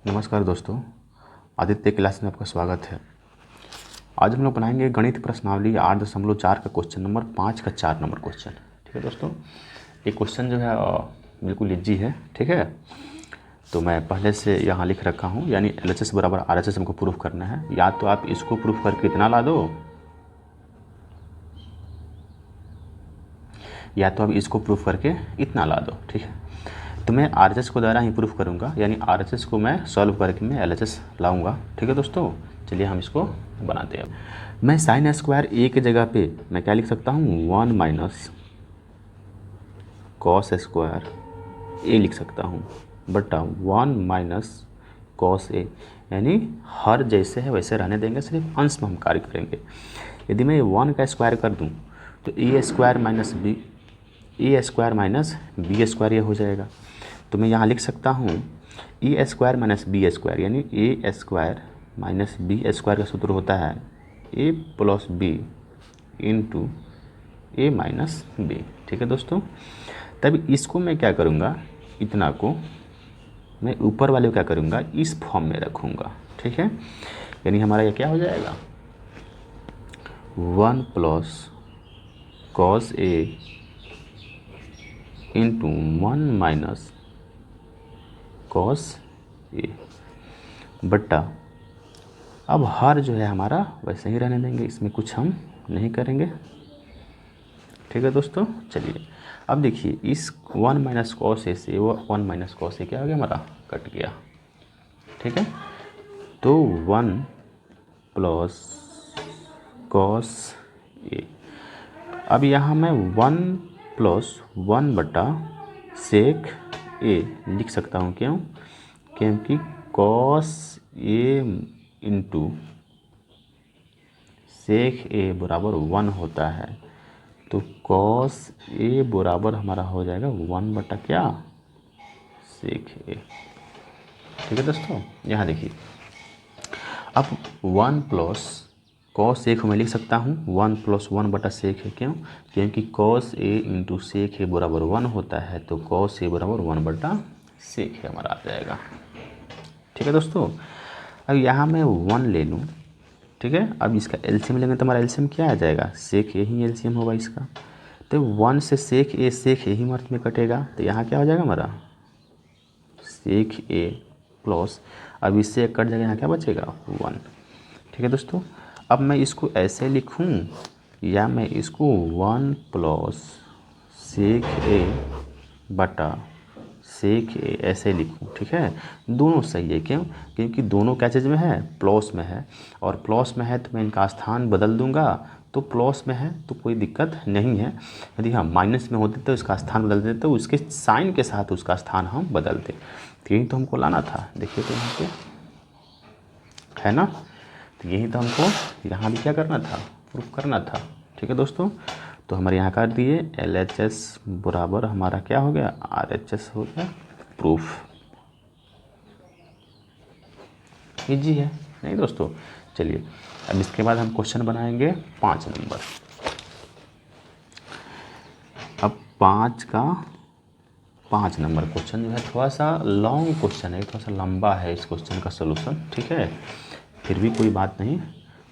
नमस्कार दोस्तों, आदित्य क्लास में आपका स्वागत है। आज हम लोग बनाएंगे गणित प्रश्नावली 8.4 का क्वेश्चन नंबर 5 का 4 नंबर क्वेश्चन। ठीक है दोस्तों, ये क्वेश्चन जो है बिल्कुल इजी है। ठीक है, तो मैं पहले से यहाँ लिख रखा हूँ, यानी LHS बराबर RHS हमको प्रूफ करना है। या तो आप इसको प्रूफ करके इतना ला दो, या तो आप इसको प्रूफ करके इतना ला दो। ठीक है, तो मैं RHS को द्वारा ही प्रूफ करूँगा, यानी RHS को मैं सॉल्व करके मैं LHS लाऊंगा। ठीक है दोस्तों, चलिए हम इसको बनाते हैं। मैं साइन स्क्वायर ए की जगह पे मैं क्या लिख सकता हूँ, 1 माइनस कॉस स्क्वायर ए लिख सकता हूँ, बटा 1 माइनस कॉस ए, यानी हर जैसे है वैसे रहने देंगे, सिर्फ अंश में हम कार्य करेंगे। यदि मैं 1 का स्क्वायर कर दूँ तो ए स्क्वायर माइनस बी स्क्वायर ये हो जाएगा। तो मैं यहाँ लिख सकता हूँ ए स्क्वायर माइनस बी स्क्वायर, यानी A square minus B square का सूत्र होता है ए plus B into A minus B. ठीक है दोस्तों, तब इसको मैं क्या करूँगा, इतना को मैं ऊपर वाले को क्या करूँगा, इस फॉर्म में रखूँगा। ठीक है, यानी हमारा ये क्या हो जाएगा, 1 plus cos A into 1 minus cos A, बट्टा अब हर जो है हमारा वैसे ही रहने देंगे, इसमें कुछ हम नहीं करेंगे। ठीक है दोस्तों, चलिए अब देखिए, इस 1 माइनस कॉस ए से वो 1 माइनस कॉस ए क्या हो गया, हमारा कट गया। ठीक है, तो 1 प्लस कॉस ए, अब यहाँ मैं 1 प्लस 1 बटा सेक ए लिख सकता हूँ। क्यों? क्योंकि कॉस ए इंटू सेक ए बराबर 1 होता है, तो कॉस ए बराबर हमारा हो जाएगा 1 बटा क्या, सेक ए। ठीक है दोस्तों, यहाँ देखिए, अब 1 प्लस कॉस ए को मैं लिख सकता हूँ 1 प्लस 1 बटा सेक है। क्यों? क्योंकि कॉस ए इंटू सेक ए बराबर 1 होता है, तो कॉस ए बराबर 1 बटा सेक है हमारा आ जाएगा। ठीक है दोस्तों, अब यहाँ मैं 1 ले लूँ। ठीक है, अब इसका एलसीएम लेंगे तो हमारा एलसीएम क्या आ जाएगा, सेक ए ही एलसीएम होगा इसका। तो 1 से सेक ए ही मर्थ में कटेगा, तो यहाँ क्या हो जाएगा हमारा, सेक ए प्लस, अब इससे एक कट जाएगा, यहाँ क्या बचेगा, 1। ठीक है दोस्तों, अब मैं इसको ऐसे लिखूं या मैं इसको 1 प्लस सेक ए बटा सेक ए ऐसे लिखूं। ठीक है, दोनों सही है। क्यों? क्योंकि दोनों क्या चीज़ में है, प्लस में है, और प्लस में है तो मैं इनका स्थान बदल दूंगा, तो प्लस में है तो कोई दिक्कत नहीं है। यदि हम माइनस में होते तो इसका स्थान बदल देते, तो उसके साइन के साथ उसका स्थान हम बदलते। तो यही तो हमको लाना था। देखिए तो यहाँ पे है ना, तो यही तो हमको यहाँ भी क्या करना था, प्रूफ करना था। ठीक है दोस्तों, तो हमारे यहाँ कर दिए LHS बराबर हमारा क्या हो गया, RHS हो गया प्रूफ। इजी है नहीं दोस्तों? चलिए अब इसके बाद हम क्वेश्चन बनाएंगे 5 नंबर। अब 5 नंबर क्वेश्चन जो है थोड़ा सा लॉन्ग क्वेश्चन है, थोड़ा सा लंबा है इस क्वेश्चन का सोल्यूशन। ठीक है, फिर भी कोई बात नहीं,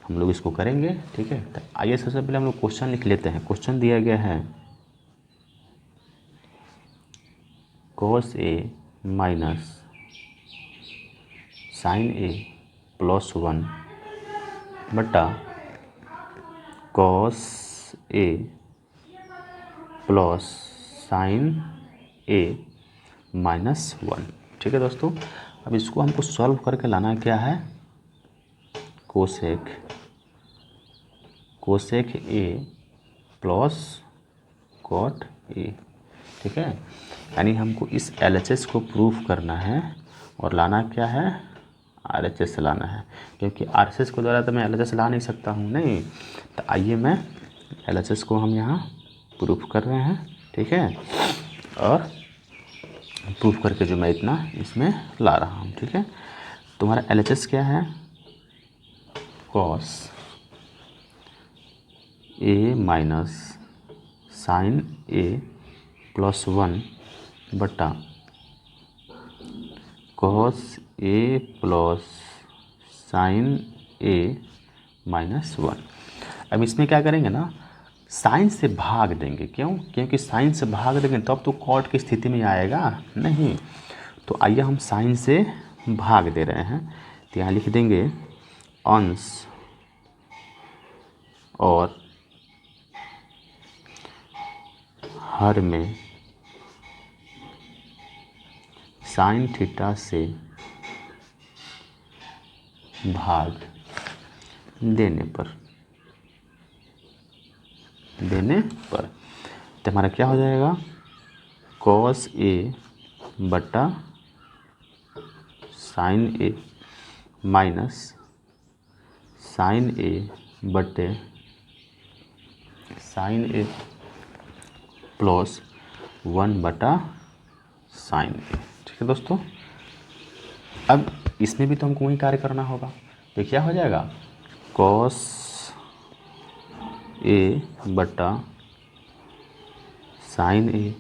हम लोग इसको करेंगे। ठीक है, तो आइए सबसे पहले हम लोग क्वेश्चन लिख लेते हैं। क्वेश्चन दिया गया है cos A minus sign A plus 1 बटा cos A plus sign A minus 1। ठीक है दोस्तों, अब इसको हमको सॉल्व करके लाना क्या है, cosec A plus cot A. ठीक है, यानी हमको इस LHS को प्रूफ करना है और लाना क्या है, RHS लाना है। क्योंकि RHS को द्वारा तो मैं LHS ला नहीं सकता हूँ, नहीं। तो आइए मैं LHS को हम यहाँ प्रूफ कर रहे हैं। ठीक है, और प्रूफ करके जो मैं इतना इसमें ला रहा हूँ। ठीक है, तुम्हारा LHS क्या है, cos A minus sign A plus 1 बटा cos A plus sign A minus 1। अब इसमें क्या करेंगे ना, साइन से भाग देंगे। क्यों? क्योंकि साइन से भाग देंगे तब तो कॉट की स्थिति में आएगा नहीं। तो आइए हम साइन से भाग दे रहे हैं, तो यहाँ लिख देंगे अंश और हर में साइन थीटा से भाग देने पर तो हमारा क्या हो जाएगा, कॉस ए बटा साइन ए माइनस साइन ए बटे साइन ए प्लस 1 बटा साइन ए। ठीक है दोस्तों, अब इसमें भी तो हमको वही कार्य करना होगा। तो क्या हो जाएगा, कॉस ए बटा साइन ए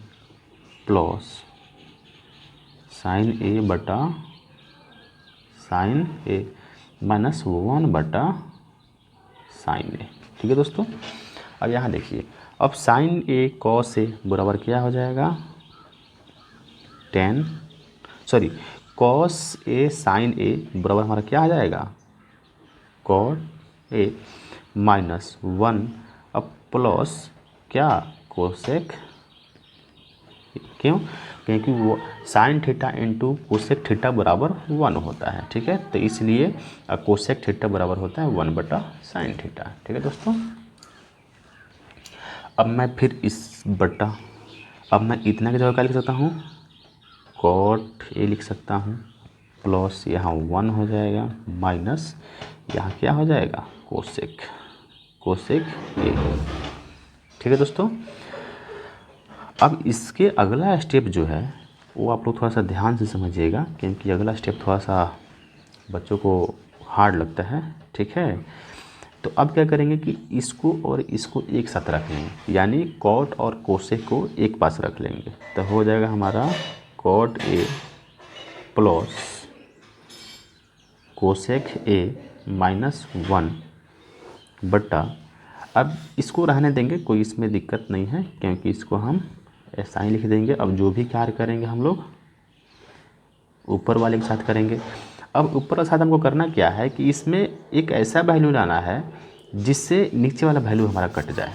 प्लस साइन ए बटा साइन ए माइनस 1 बटा साइन ए। ठीक है दोस्तों, अब यहाँ देखिए, अब साइन ए कॉस ए बराबर क्या हो जाएगा, कॉस ए साइन ए बराबर हमारा क्या आ जाएगा, कॉट ए माइनस 1 अब प्लस क्या, कोसेक। क्यों? क्योंकि वो sine theta into cosec theta बराबर 1 होता है। ठीक है, तो इसलिए कोसेक थीटा बराबर होता है 1 बटा साइन थीटा। ठीक है दोस्तों, अब मैं फिर अब मैं इतना की जगह क्या लिख सकता हूँ, कॉट ए लिख सकता हूँ प्लस यहाँ 1 हो जाएगा माइनस यहाँ क्या हो जाएगा, कोसेक ए। ठीक है दोस्तों, अब इसके अगला स्टेप जो है वो आप लोग थोड़ा सा ध्यान से समझिएगा, क्योंकि अगला स्टेप थोड़ा सा बच्चों को हार्ड लगता है। ठीक है, तो अब क्या करेंगे कि इसको और इसको एक साथ रख लेंगे, यानी कॉट और कोसेक को एक पास रख लेंगे। तो हो जाएगा हमारा cot A plus cosec A minus 1 बटा, अब इसको रहने देंगे, कोई इसमें दिक्कत नहीं है, क्योंकि इसको हम ऐसा ही लिख देंगे। अब जो भी कार्य करेंगे हम लोग ऊपर वाले के साथ करेंगे। अब ऊपर के साथ हमको करना क्या है कि इसमें एक ऐसा वैल्यू लाना है जिससे नीचे वाला वैल्यू हमारा कट जाए।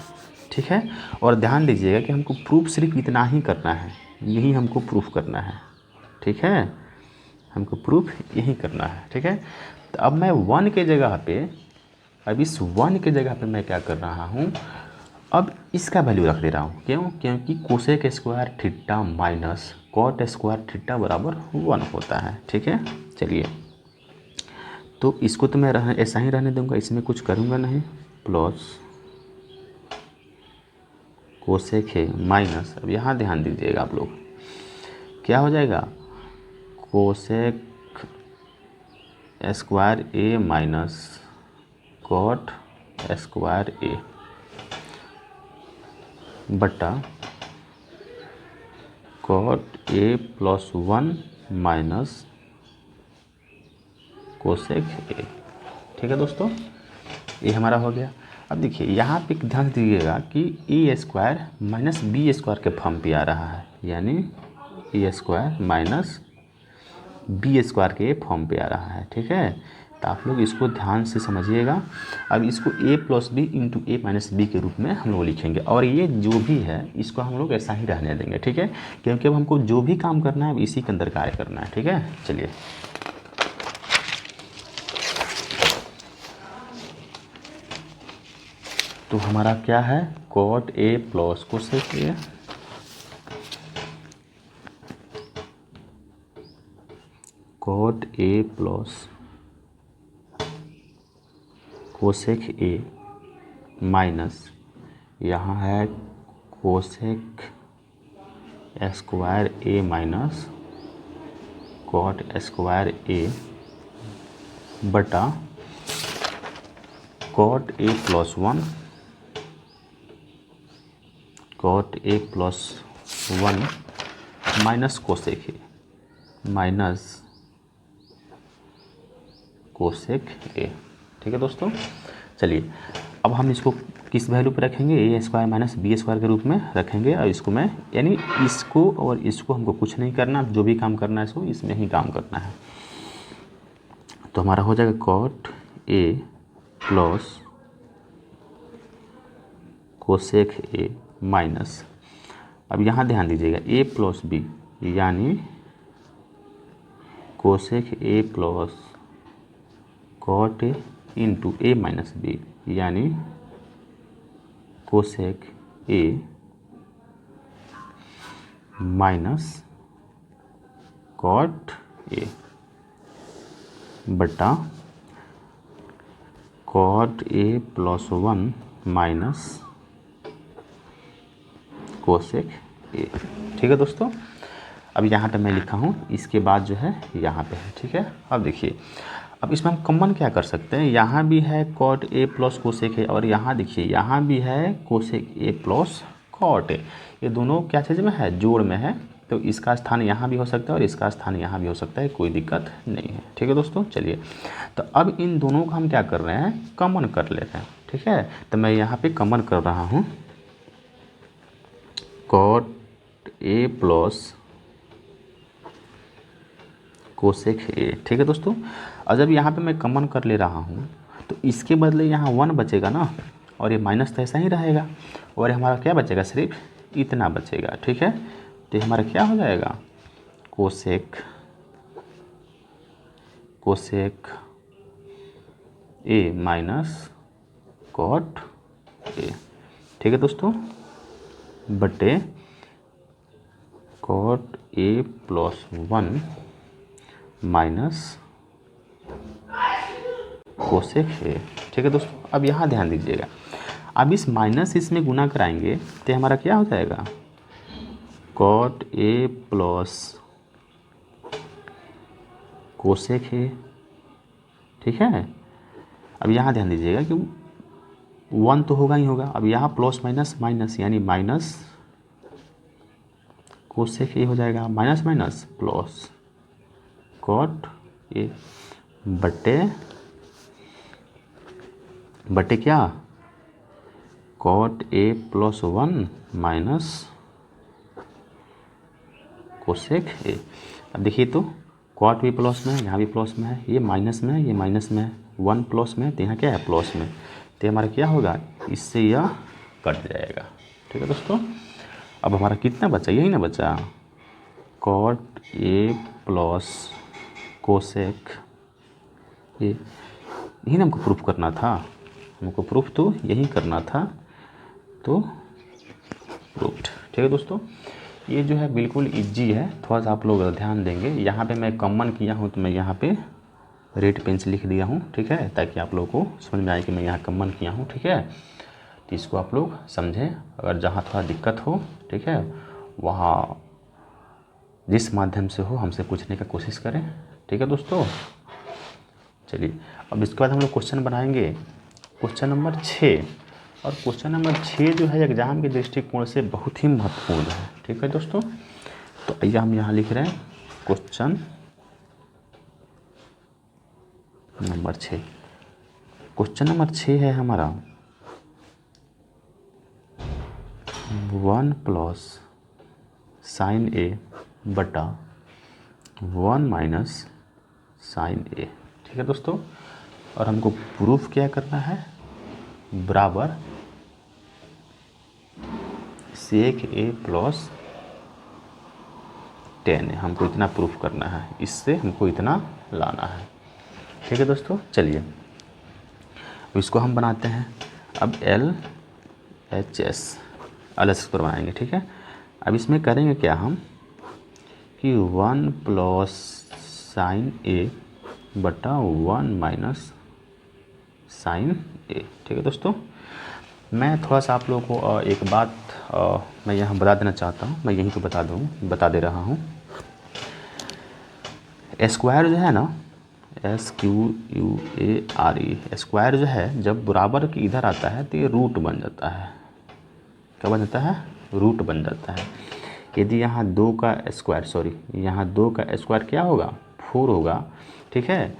ठीक है, और ध्यान दीजिएगा कि हमको प्रूफ सिर्फ इतना ही करना है, यही हमको प्रूफ करना है। ठीक है, हमको प्रूफ यही करना है। ठीक है, तो अब मैं 1 के जगह पे, अब इस 1 के जगह पे मैं क्या कर रहा हूँ, अब इसका वैल्यू रख दे रहा हूँ। क्यों? क्योंकि cosec square theta minus cot square theta बराबर 1 होता है। ठीक है, चलिए, तो इसको तो मैं ऐसा ही रहने दूंगा, इसमें कुछ करूँगा नहीं, प्लस कोसेक है माइनस, अब यहाँ ध्यान दीजिएगा आप लोग, क्या हो जाएगा, cosec square A minus cot square A बटा cot A plus 1 minus cosec A. ठीक है दोस्तों, ये हमारा हो गया। अब देखिए यहाँ पे ध्यान दीजिएगा कि ए स्क्वायर माइनस बी स्क्वायर के फॉर्म पे आ रहा है, यानी A square minus B square के फॉर्म पे आ रहा है। ठीक है, तो आप लोग इसको ध्यान से समझिएगा। अब इसको ए plus B into A minus B के रूप में हम लोग लिखेंगे, और ये जो भी है इसको हम लोग ऐसा ही रहने देंगे। ठीक है, क्योंकि अब हमको जो भी काम करना है इसी के अंदर कार्य करना है। ठीक है, चलिए, तो हमारा क्या है, cot A plus cosec A cot A plus cosec A minus यहाँ है cosec square A minus cot square A बटा cot A plus 1 cot A plus 1 minus cosec A minus cosec A. ठीक है दोस्तों, चलिए अब हम इसको किस वैल्यू पे रखेंगे, ए स्क्वायर माइनस बी स्क्वायर के रूप में रखेंगे। और इसको मैं यानी इसको और इसको हमको कुछ नहीं करना, जो भी काम करना है इसको इसमें ही काम करना है। तो हमारा हो जाएगा cot A plus cosec A minus, अब यहाँ ध्यान दीजिएगा ए प्लस बी यानी cosec A plus cot A into A minus B यानी cosec A minus cot A बटा cot A plus 1 minus cosec A. ठीक है दोस्तों, अब यहाँ पे मैं लिखा हूँ, इसके बाद जो है यहाँ पे है। ठीक है, अब देखिए अब इसमें हम कॉमन क्या कर सकते हैं, यहाँ भी है कॉट ए प्लस कोसेक है और यहाँ देखिए यहाँ भी है cosec A plus cot A. ये दोनों क्या चीज़ में है, जोड़ में है। तो इसका स्थान यहाँ भी हो सकता है और इसका स्थान यहाँ भी हो सकता है, कोई दिक्कत नहीं है। ठीक है दोस्तों, चलिए तो अब इन दोनों को हम क्या कर रहे हैं, कॉमन कर ले रहे हैं। ठीक है, तो मैं यहाँ पे कॉमन कर रहा हूँ cot A plus cosec A. ठीक है दोस्तों, और जब यहाँ पे मैं कॉमन कर ले रहा हूँ तो इसके बदले यहाँ 1 बचेगा ना, और ये माइनस तो ऐसा ही रहेगा, और हमारा क्या बचेगा, सिर्फ इतना बचेगा। ठीक है, तो ये हमारा क्या हो जाएगा, cosec A minus cot A. ठीक है दोस्तों, बटे cot A plus 1 minus cosec A. ठीक है दोस्तों, अब यहाँ ध्यान दीजिएगा, अब इस माइनस इसमें गुना कराएंगे तो हमारा क्या हो जाएगा, cot A plus cosec A. ठीक है, अब यहाँ ध्यान दीजिएगा कि 1 तो होगा ही होगा, अब यहाँ प्लस माइनस माइनस यानी माइनस कोसेक ए हो जाएगा, minus minus plus cot A बटे क्या, cot A plus 1 minus cosec A. अब देखिए तो कॉट भी प्लस में है, यहाँ भी प्लस में है, ये माइनस में है, ये माइनस में है, 1 प्लस में है तो यहाँ क्या है, प्लस में। तो हमारा क्या होगा, इससे यह कट जाएगा। ठीक है दोस्तों, अब हमारा कितना बचा, यही ना बचा, cot A plus cosec A. यही ना हमको प्रूफ करना था, हमको प्रूफ तो यही करना था, तो प्रूफ्ड। ठीक है दोस्तों, ये जो है बिल्कुल इजी है, थोड़ा सा आप लोग ध्यान देंगे। यहाँ पे मैं कॉमन किया हूँ तो मैं यहाँ पे रेड पेन से लिख दिया हूँ। ठीक है, ताकि आप लोगों को समझ में आए कि मैं यहाँ कॉमन किया हूँ। ठीक है, तो इसको आप लोग समझें, अगर जहाँ थोड़ा दिक्कत हो, ठीक है, वहाँ जिस माध्यम से हो हमसे पूछने का कोशिश करें। ठीक है दोस्तों, चलिए अब इसके बाद हम लोग क्वेश्चन बनाएंगे, क्वेश्चन नंबर 6। और क्वेश्चन नंबर 6 जो है एग्ज़ाम के दृष्टिकोण से बहुत ही महत्वपूर्ण है। ठीक है दोस्तों, तो आइए हम यहाँ लिख रहे हैं क्वेश्चन नंबर 6। क्वेश्चन नंबर 6 है हमारा 1 प्लस साइन ए बटा 1 माइनस साइन ए। ठीक है दोस्तों, और हमको प्रूफ क्या करना है, बराबर सेक ए प्लस 10 है, हमको इतना प्रूफ करना है, इससे हमको इतना लाना है। ठीक है दोस्तों, चलिए अब इसको हम बनाते हैं। अब LHS अलग से बनाएंगे। ठीक है, अब इसमें करेंगे क्या हम कि 1 प्लस साइन ए बटा 1 माइनस साइन ए। ठीक है दोस्तों, मैं थोड़ा सा आप लोगों को एक बात मैं यहाँ बता देना चाहता हूँ, मैं यहीं पे बता दे रहा हूँ। स्क्वायर जो है ना, SQUARE, स्क्वायर जो है जब बराबर के इधर आता है तो ये रूट बन जाता है। क्या बन जाता है, रूट बन जाता है। यदि यहाँ 2 का स्क्वायर क्या होगा, 4 होगा। ठीक है,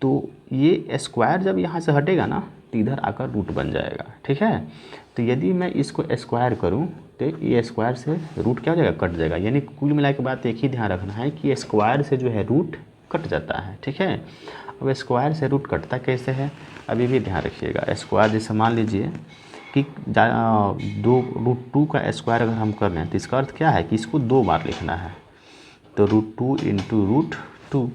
तो ये स्क्वायर जब यहाँ से हटेगा ना तो इधर आकर रूट बन जाएगा, ठीक है। तो यदि मैं इसको स्क्वायर करूँ तो ये स्क्वायर से रूट क्या हो जाएगा, कट जाएगा। यानी कुल मिला के बात एक ही ध्यान रखना है कि स्क्वायर से जो है रूट कट जाता है, ठीक है। अब स्क्वायर से रूट कटता कैसे है, अभी भी ध्यान रखिएगा। स्क्वायर जैसे मान लीजिए कि 2√2 का स्क्वायर अगर हम कर रहे हैं तो इसका अर्थ क्या है कि इसको 2 बार लिखना है। तो √2 इंटू √2,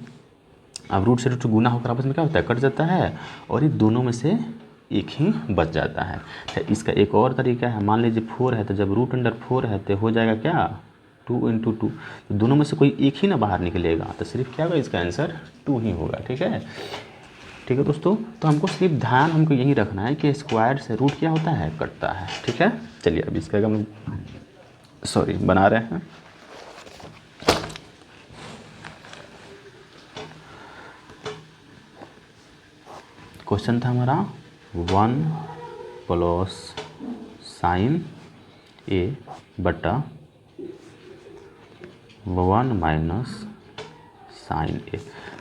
अब रूट से रूट गुना होकर आपस में क्या होता है, कट जाता है और ये दोनों में से एक ही बच जाता है। तो इसका एक और तरीका है, मान लीजिए 4 है तो जब √4 है तो हो जाएगा क्या 2 इंटू 2, तो दोनों में से कोई एक ही ना बाहर निकलेगा, तो सिर्फ क्या होगा, इसका आंसर 2 ही होगा, ठीक है। ठीक है दोस्तों, तो हमको सिर्फ ध्यान हमको यही रखना है कि स्क्वायर से रूट क्या होता है, कटता है, ठीक है। चलिए अब इसका हम बना रहे हैं। क्वेश्चन था हमारा 1 प्लस साइन ए बटा 1 माइनस साइन ए।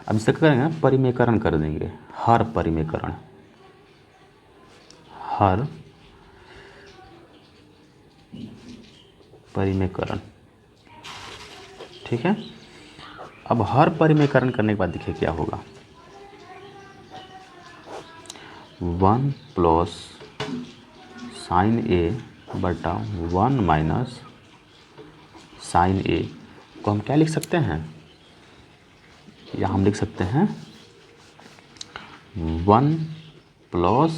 अब इसका क्या करेंगे, परिमेकरण कर देंगे, हर परिमेकरण, हर परिमेकरण, ठीक है। अब हर परिमेकरण करने के बाद देखिए क्या होगा, 1 प्लस साइन ए बटा 1 माइनस साइन ए को हम क्या लिख सकते हैं, या हम लिख सकते हैं 1 प्लस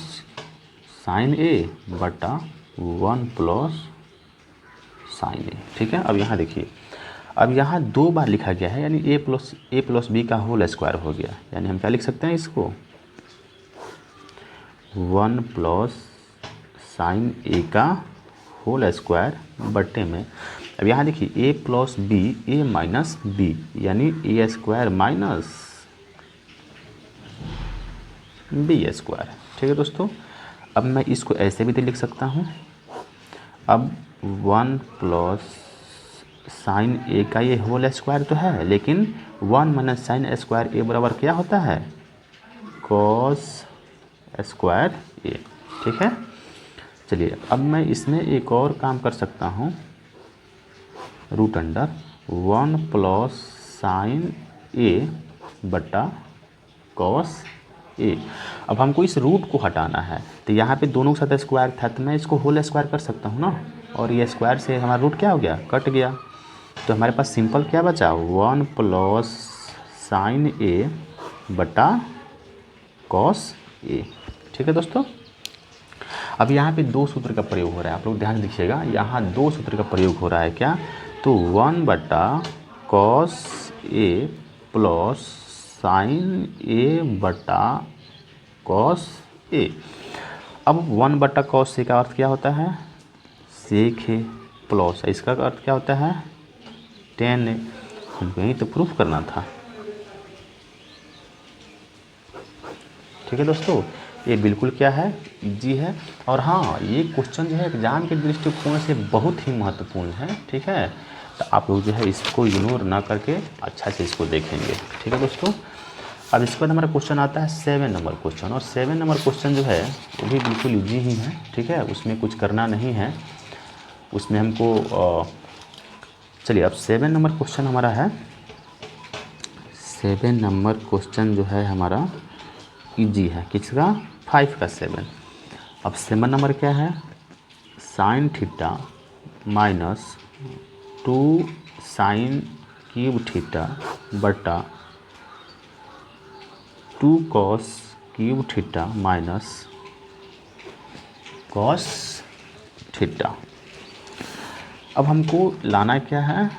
साइन ए बटा 1 प्लस साइन ए, ठीक है। अब यहाँ देखिए, अब यहाँ 2 बार लिखा गया है, यानी a प्लस बी का होल स्क्वायर हो गया, यानी हम क्या लिख सकते हैं इसको 1 प्लस साइन ए का होल स्क्वायर बटे में, अब यहाँ देखिए a plus B, A minus B, यानी A square minus B square, ठीक है दोस्तों। अब मैं इसको ऐसे भी तो लिख सकता हूँ, अब 1 प्लस साइन ए का ये होल स्क्वायर तो है, लेकिन 1 माइनस साइन स्क्वायर ए बराबर क्या होता है, कॉस स्क्वायर ए, ठीक है। चलिए अब मैं इसमें एक और काम कर सकता हूँ, √1 प्लस साइन ए बटा कॉस ए। अब हमको इस रूट को हटाना है, तो यहाँ पे दोनों के साथ स्क्वायर था, तो मैं इसको होल स्क्वायर कर सकता हूँ ना, और ये स्क्वायर से हमारा रूट क्या हो गया, कट गया। तो हमारे पास सिंपल क्या बचा, 1 प्लस साइन ए बटा कॉस ए, ठीक है दोस्तों। अब यहाँ पे 2 सूत्र का प्रयोग हो रहा है, आप लोग ध्यान दीजिएगा, यहाँ 2 सूत्र का प्रयोग हो रहा है क्या, तो 1 बटा कॉस ए प्लस साइन ए बटा कॉस ए। अब 1 बटा कॉस ए का अर्थ क्या होता है, सेक है, प्लस इसका अर्थ क्या होता है, टेन है। हमको यही तो प्रूफ करना था, ठीक है दोस्तों। ये बिल्कुल क्या है, इजी है। और हाँ, ये क्वेश्चन जो है एग्जाम के दृष्टिकोण से बहुत ही महत्वपूर्ण है, ठीक है। तो आप लोग जो है इसको इग्नोर ना करके अच्छा से इसको देखेंगे, ठीक है दोस्तों। अब इसके बाद हमारा क्वेश्चन आता है 7 नंबर क्वेश्चन, और 7 नंबर क्वेश्चन जो है वो भी बिल्कुल इजी ही है, ठीक है, उसमें कुछ करना नहीं है, उसमें हमको चलिए अब 7 नंबर क्वेश्चन हमारा है, 7 नंबर क्वेश्चन जो है हमारा इजी है, किसका, 5 का 7। अब 7 नंबर क्या है, sine theta minus 2 sine cube theta बटा 2 cos cube theta minus cos theta. अब हमको लाना क्या है,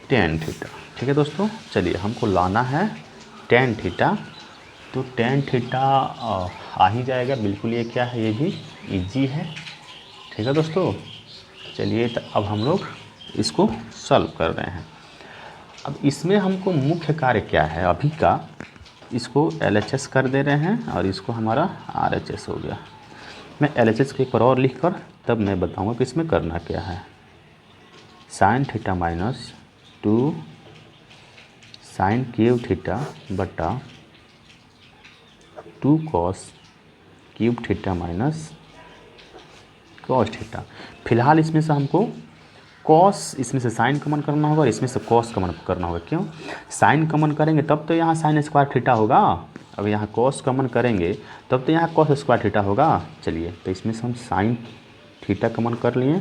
टेन थीटा, ठीक है दोस्तों। चलिए हमको लाना है टेन थीटा, तो टेन थीटा आ ही जाएगा, बिल्कुल ये क्या है, ये भी इजी है, ठीक है दोस्तों। चलिए तो अब हम लोग इसको सॉल्व कर रहे हैं। अब इसमें हमको मुख्य कार्य क्या है अभी का, इसको LHS कर दे रहे हैं और इसको हमारा RHS हो गया। मैं LHS के एक बार और लिख कर तब मैं बताऊंगा कि इसमें करना क्या है। Sine theta minus 2 sine cube theta बटा 2 cos cube theta minus cos theta. फिलहाल इसमें से हमको कॉस, इसमें से साइन कॉमन करना होगा और इसमें से कॉस कॉमन करना होगा। क्यों? साइन कॉमन करेंगे तब तो यहाँ साइन स्क्वायर थीटा होगा, अब यहाँ कॉस कॉमन करेंगे तब तो यहाँ कॉस स्क्वायर थीटा होगा। चलिए, तो इसमें से हम साइन थीटा कॉमन कर लिए,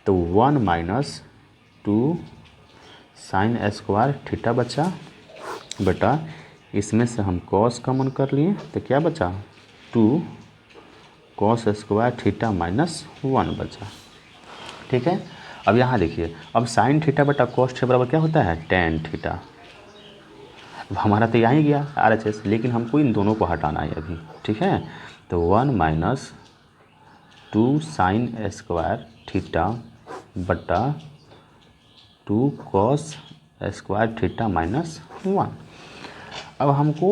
तो 1 माइनस 2 साइन स्क्वायर थीटा बचा, बटा इसमें से हम कॉस कॉमन कर लिए तो क्या बचा, 2 कॉस स्क्वायर थीटा माइनस 1 बचा। ठीक है, अब यहाँ देखिए, अब साइन थीटा बटा कॉस थीटा बराबर क्या होता है, टेन थीटा। अब हमारा तो यहाँ ही गया RHS, लेकिन हमको इन दोनों को हटाना है अभी। ठीक है, तो 1 माइनस 2 साइन स्क्वायर थीटा बटा 2 कॉस स्क्वायर थीटा माइनस 1। अब हमको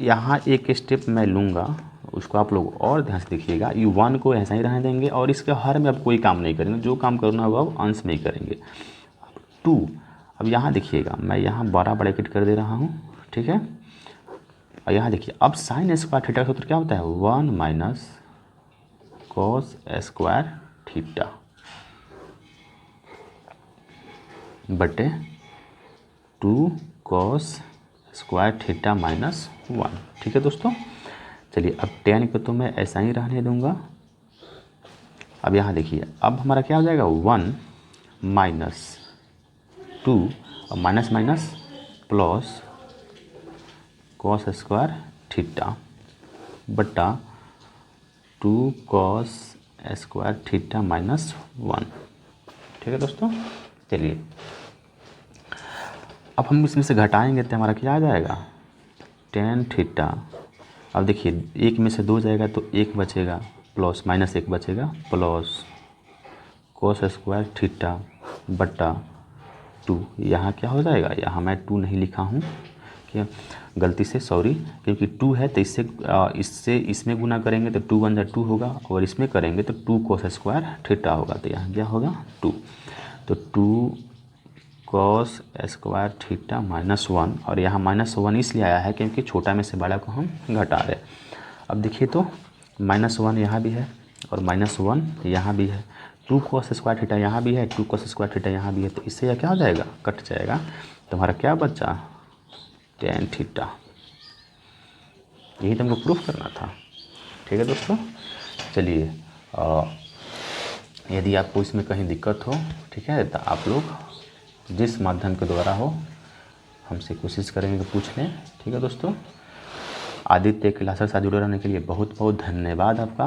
यहाँ एक स्टेप मैं लूँगा, उसको आप लोग और ध्यान से देखिएगा। ये 1 को ऐसा ही रहने देंगे और इसके हर में अब कोई काम नहीं करेंगे, जो काम करना होगा अब अंश में ही करेंगे। 2, अब यहाँ देखिएगा, मैं यहाँ बड़ा ब्रैकेट कर दे रहा हूँ। ठीक है, और यहाँ देखिए, अब साइन स्क्वायर थीटा का सूत्र क्या होता है, 1 माइनस कॉस स्क्वायर थीटा बटे 2 कॉस स्क्वायर थीटा माइनस 1। ठीक है दोस्तों, चलिए अब टेन को तो मैं ऐसा ही रहने दूंगा। अब यहाँ देखिए, अब हमारा क्या हो जाएगा, 1 माइनस 2 और minus minus plus cos square theta बटा 2 कॉस स्क्वायर थीटा माइनस 1। ठीक है दोस्तों, चलिए अब हम इसमें से घटाएंगे तो हमारा क्या आ जाएगा, टेन थीटा। अब देखिए, एक में से 2 जाएगा तो 1 बचेगा, प्लस माइनस 1 बचेगा, प्लस कॉस स्क्वायर थीटा बटा 2। यहाँ क्या हो जाएगा, यहाँ मैं 2 नहीं लिखा हूँ, क्या गलती से, सॉरी, क्योंकि 2 है तो इससे इसमें गुना करेंगे तो 2 1 2 होगा, और इसमें करेंगे तो 2 कॉस स्क्वायर थीटा होगा, तो यहाँ क्या होगा 2, तो 2 कॉस स्क्वायर थीटा माइनस 1, और यहाँ माइनस 1 इसलिए आया है क्योंकि छोटा में से बड़ा को हम घटा रहे। अब देखिए तो माइनस 1 यहाँ भी है और माइनस 1 यहाँ भी है, 2 कॉस स्क्वायर थीटा यहाँ भी है, 2 कॉस स्क्वायर थीटा यहाँ भी है, तो इससे यह क्या हो जाएगा, कट जाएगा, तो हमारा क्या बचा, टेन थीटा। यही तो हमको प्रूफ करना था। ठीक है दोस्तों, चलिए यदि आपको इसमें कहीं दिक्कत हो, ठीक है, तो आप लोग जिस माध्यम के द्वारा हो हमसे कोशिश करेंगे कि पूछ लें। ठीक है दोस्तों, आदित्य क्लासेस से जुड़े रहने के लिए बहुत बहुत धन्यवाद आपका।